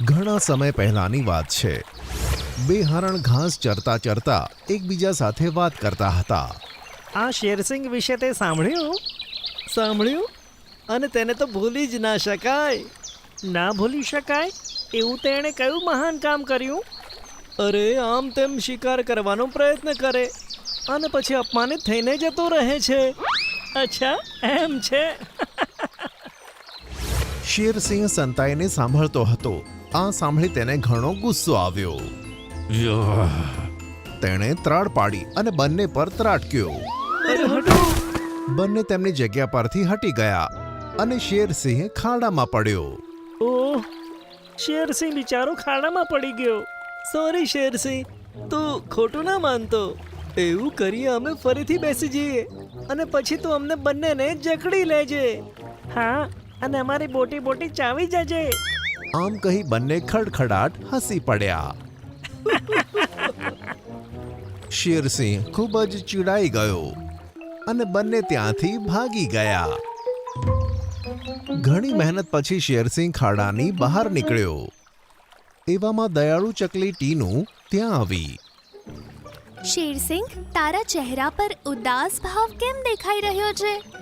ઘણા સમય પહેલાની વાત છે. બે હરણ ઘાસ ચરતા ચરતા એકબીજા સાથે વાત કરતા હતા. આ શેરસિંહ વિશે તે સાંભળ્યું અને તેને તો ભૂલી જ ના શકાય. ના ભૂલી શકાય એવું તેણે કયું મહાન કામ કર્યું? અરે આમ તેમ શિકાર કરવાનો પ્રયત્ન કરે અને પછી અપમાનિત થઈને જતો રહે છે. અચ્છા એમ છે. શેરસિંહ સંતાઈને સાંભળતો હતો. આ સાંભળી તેને ઘણો ગુસ્સો આવ્યો. તેણે ત્રાડ પાડી અને બંને પર ત્રાટક્યો. અરે હટો! બંને તેમની જગ્યા પરથી હટી ગયા અને શેરસિંહ ખાડામાં પડ્યો. ઓહ, શેરસિંહ બિચારો ખાડામાં પડી ગયો. સોરી શેરસિંહ, તું ખોટું ના માનતો. એવું કરીએ અમે ફરીથી બેસી જઈએ અને પછી તું અમને બંનેને જકડી લેજે. હા, અને અમારી બોટી ચાવી જજે. આમ કહી બંને ખડખડાટ હસી પડ્યા. શેરસિંહ ખૂબ જ ચીડાઈ ગયો અને બંને ત્યાંથી ભાગી ગયા. ઘણી મહેનત પછી શેરસિંહ ખાડાની બહાર નીકળ્યો. એવામાં દયાળુ ચકલી ટીનું ત્યાં આવી. શેરસિંહ, તારા ચહેરા પર ઉદાસ ભાવ કેમ દેખાઈ રહ્યો છે?